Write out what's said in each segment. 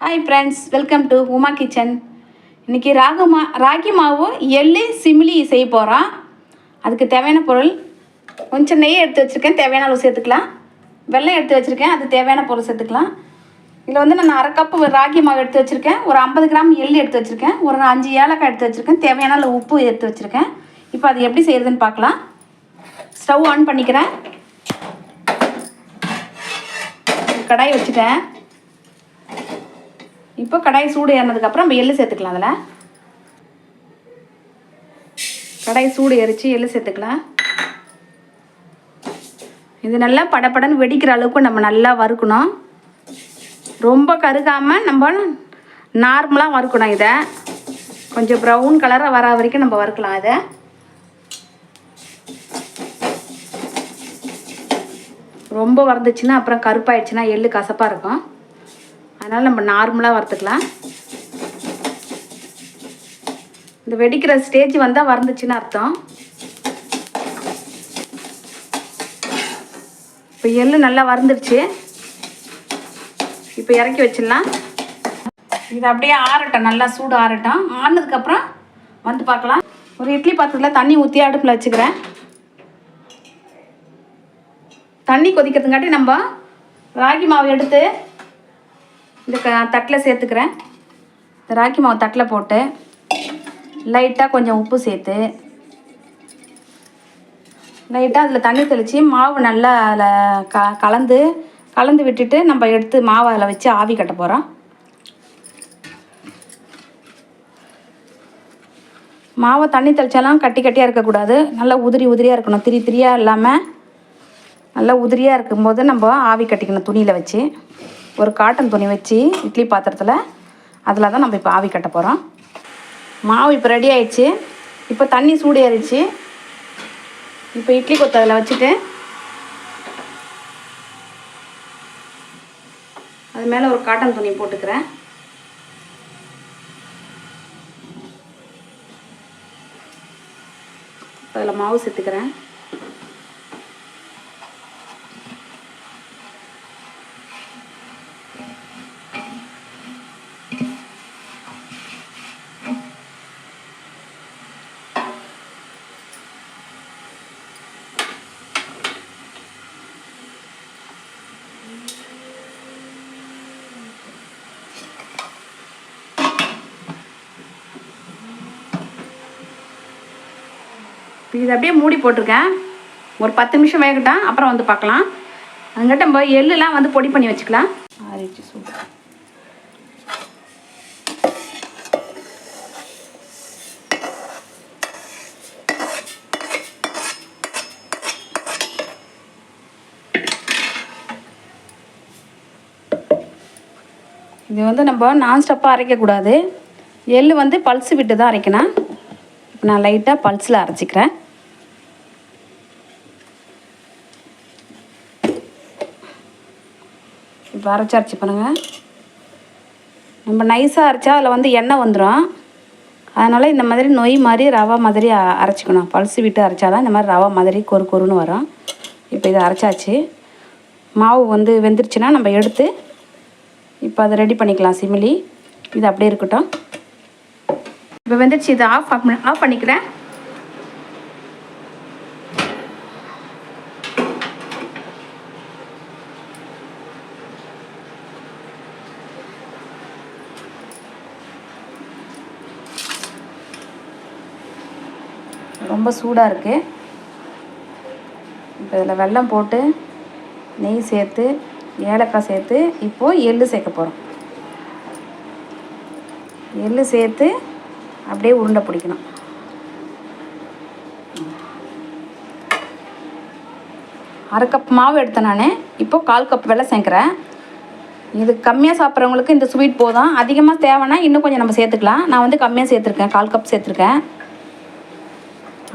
Hi friends, welcome to Uma kitchen. இன்றைக்கி ராகி மாவு எள்ளு சிமிலி செய்ய போகிறோம். அதுக்கு தேவையான பொருள் கொஞ்சம் நெய் எடுத்து வச்சுருக்கேன், தேவையான அளவு சேர்த்துக்கலாம். வெல்லம் எடுத்து வச்சுருக்கேன், அது தேவையான பொருள் சேர்த்துக்கலாம். இதில் வந்து நான் 1/2 கப்பு ராகி மாவு எடுத்து வச்சுருக்கேன், ஒரு 50 கிராம் எள்ளு எடுத்து வச்சுருக்கேன், ஒரு 5 ஏலக்காய் எடுத்து வச்சுருக்கேன், தேவையான அளவு உப்பு எடுத்து வச்சுருக்கேன். இப்போ அது எப்படி செய்கிறதுன்னு பார்க்கலாம். ஸ்டவ் ஆன் பண்ணிக்கிறேன். கடாய் வச்சுட்டேன். இப்போ கடாய் சூடு ஏறினதுக்கப்புறம் நம்ம எள்ளு சேர்த்துக்கலாம். அதில் கடாய் சூடு எரித்து எள்ளு சேர்த்துக்கலாம். இது நல்லா படப்படன்னு வெடிக்கிற அளவுக்கு நம்ம நல்லா வறுக்கணும். ரொம்ப கருகாமல் நம்ம நார்மலாக வறுக்கணும். இதை கொஞ்சம் ப்ரௌன் கலராக வர வரைக்கும் நம்ம வறுக்கலாம். இதை ரொம்ப வறந்துச்சுன்னா அப்புறம் கருப்பாயிடுச்சுன்னா எள்ளு கசப்பாக இருக்கும். அதனால் நம்ம நார்மலாக வறுத்துக்கலாம். இந்த வெடிக்கிற ஸ்டேஜ் வந்தால் வறந்துச்சுன்னு அர்த்தம். இப்போ எள்ளு நல்லா வறந்துடுச்சு. இப்போ இறக்கி வச்சிடலாம். இது அப்படியே ஆறட்டும், நல்லா சூடு ஆறட்டும். ஆறினதுக்கப்புறம் வந்து பார்க்கலாம். ஒரு இட்லி பாத்திரத்தில் தண்ணி ஊற்றி அடுப்பில் வச்சுக்கிறேன். தண்ணி கொதிக்கிறதுங்காட்டி நம்ம ராகி மாவு எடுத்து இந்த தட்டில் சேர்த்துக்கிறேன். இந்த ராகி மாவு தட்டில் போட்டு லைட்டாக கொஞ்சம் உப்பு சேர்த்து லைட்டாக அதில் தண்ணி தெளித்து மாவு நல்லா அதில் கலந்து விட்டுட்டு நம்ம எடுத்து மாவை அதில் வச்சு ஆவி கட்ட போகிறோம். மாவை தண்ணி தெளித்தாலும் கட்டி கட்டியாக இருக்கக்கூடாது, நல்லா உதிரியாக இருக்கணும். திரியாக இல்லாமல் நல்லா உதிரியாக இருக்கும்போது நம்ம ஆவி கட்டிக்கணும். துணியில் வச்சு, ஒரு காட்டன் துணி வச்சு இட்லி பாத்திரத்தில் அதில் தான் நம்ம இப்போ ஆவி கட்ட போகிறோம். மாவு இப்போ ரெடி ஆயிடுச்சு. இப்போ தண்ணி சூடு ஏறிடுச்சு. இப்போ இட்லி கொத்து அதில் வச்சுட்டு அது மேலே ஒரு காட்டன் துணி போட்டுக்கிறேன். அதில் மாவு சேர்த்துக்கிறேன். இது அப்படியே மூடி போட்டிருக்கேன். ஒரு 10 நிமிஷம் வேகட்டும், அப்புறம் வந்து பார்க்கலாம். அதுங்கிட்ட நம்ம எள்ளுலாம் வந்து பொடி பண்ணி வச்சுக்கலாம். ஆறிச்சு சூடு. இது வந்து நம்ம நான் ஸ்டப்பாக அரைக்கக்கூடாது. எள்ளு வந்து பல்ஸ் விட்டு தான் அரைக்கணும். நான் லைட்டாக பல்ஸில் அரைச்சிக்கிறேன். இப்போ அரைச்சி பண்ணுங்கள். நம்ம நைஸாக அரைச்சா அதில் வந்து எண்ணெய் வந்துடும். அதனால் இந்த மாதிரி நொய் மாதிரி ரவா மாதிரி அரைச்சிக்கணும். பல்ஸ் விட்டு அரைச்சாதான் இந்த மாதிரி ரவா மாதிரி கொருன்னு வரும். இப்போ இதை அரைச்சாச்சு. மாவு வந்து வெந்துருச்சுன்னா நம்ம எடுத்து இப்போ அதை ரெடி பண்ணிக்கலாம். சிமிலி இது அப்படியே இருக்கட்டும். இப்போ வெந்துருச்சு. இதை ஆஃப் பண்ணிக்கிறேன். ரொம்ப சூடாக இருக்குது. இப்போ இதில் வெல்லம் போட்டு நெய் சேர்த்து ஏலக்காய் சேர்த்து இப்போது எள்ளு சேர்க்க போகிறோம். எள்ளு சேர்த்து அப்படியே உருண்டை பிடிக்கணும். அரை கப் மாவு எடுத்தேன் நான். இப்போது 1/4 கப் வெல்லம் சேர்க்குறேன். இது கம்மியாக சாப்பிட்றவங்களுக்கு இந்த ஸ்வீட் போதும். அதிகமாக தேவைன்னா இன்னும் கொஞ்சம் நம்ம சேர்த்துக்கலாம். நான் வந்து கம்மியாக சேர்த்துருக்கேன், 1/4 கப் சேர்த்துருக்கேன்.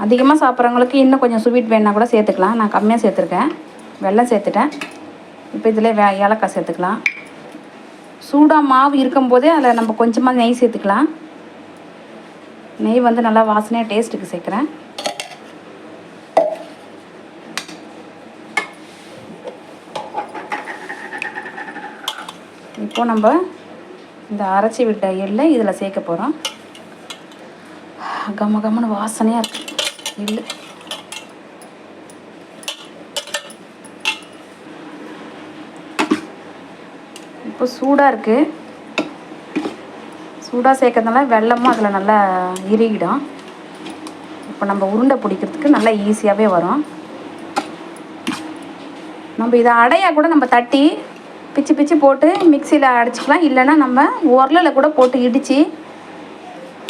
அதிகமாக சாப்பிட்றவங்களுக்கு இன்னும் கொஞ்சம் ஸ்வீட் வேணுன்னா கூட சேர்த்துக்கலாம். நான் கம்மியாக சேர்த்துருக்கேன். வெல்லம் சேர்த்துட்டேன். இப்போ இதில் ஏலக்காய் சேர்த்துக்கலாம். சூடாக மாவு இருக்கும்போதே அதில் நம்ம கொஞ்சமாக நெய் சேர்த்துக்கலாம். நெய் வந்து நல்லா வாசனையாக டேஸ்ட்டுக்கு சேர்க்குறேன். இப்போ நம்ம இந்த அரைச்சி விட்ட எள்ளை இதில் சேர்க்க போகிறோம். கம்ம கம்மனு வாசனையாக இருக்குது எள்ளு. இப்போ சூடாக இருக்குது. சூடாக சேர்க்கறதுனால வெல்லமும் அதில் நல்லா இறுகிடும். இப்போ நம்ம உருண்டை பிடிக்கிறதுக்கு நல்லா ஈஸியாகவே வரும். நம்ம இதை அடையாக கூட நம்ம தட்டி பிச்சு பிச்சு போட்டு மிக்சியில் அடிச்சுக்கலாம். இல்லைன்னா நம்ம உரலில் கூட போட்டு இடித்து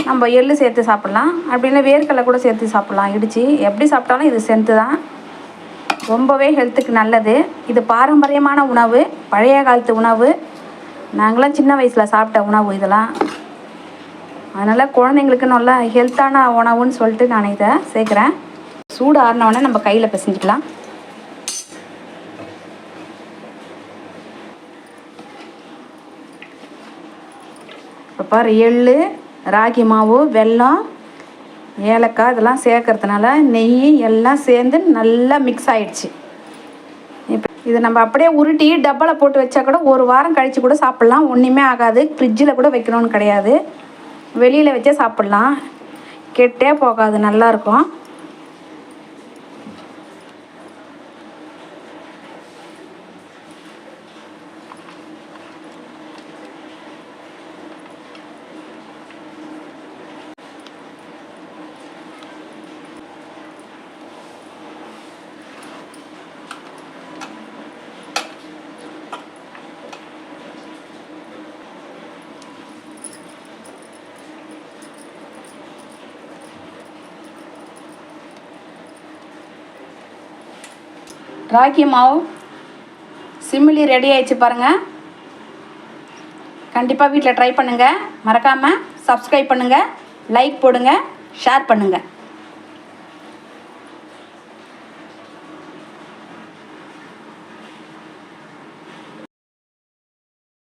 நம்ம எள்ளு சேர்த்து சாப்பிட்லாம். அப்படின்னா வேர்க்கடலை கூட சேர்த்து சாப்பிட்லாம் இடித்து. எப்படி சாப்பிட்டாலும் இது ஸ்ட்ரென்த்து தான். ரொம்பவே ஹெல்த்துக்கு நல்லது. இது பாரம்பரியமான உணவு, பழைய காலத்து உணவு. நாங்களாம் சின்ன வயசில் சாப்பிட்ட உணவு இதெல்லாம். அதனால் குழந்தைங்களுக்கு நல்லா ஹெல்த்தான உணவுன்னு சொல்லிட்டு நான் இதை சேர்க்குறேன். சூடு ஆறினவுடனே நம்ம கையில் பிசைஞ்சிக்கலாம். இப்போ பாரு, எள், ராகி மாவு, வெல்லம், ஏலக்காய் இதெல்லாம் சேர்க்கறதுனால நெய் எல்லாம் சேர்ந்து நல்லா மிக்ஸ் ஆகிடுச்சு. இப்போ இதை நம்ம அப்படியே உருட்டி டப்பாவில் போட்டு வச்சா கூட ஒரு வாரம் கழித்து கூட சாப்பிட்லாம். ஒன்றுமே ஆகாது. ஃப்ரிட்ஜில் கூட வைக்கணும்னு கிடையாது. வெளியில் வச்சே சாப்பிட்லாம். கெட்டே போகாது, நல்லாயிருக்கும். ராகி மாவு சிமிலி ரெடி ஆயிடுச்சு பாருங்கள். கண்டிப்பாக வீட்டில் ட்ரை பண்ணுங்கள். மறக்காமல் சப்ஸ்கிரைப் பண்ணுங்கள், லைக் போடுங்க, ஷேர் பண்ணுங்கள்.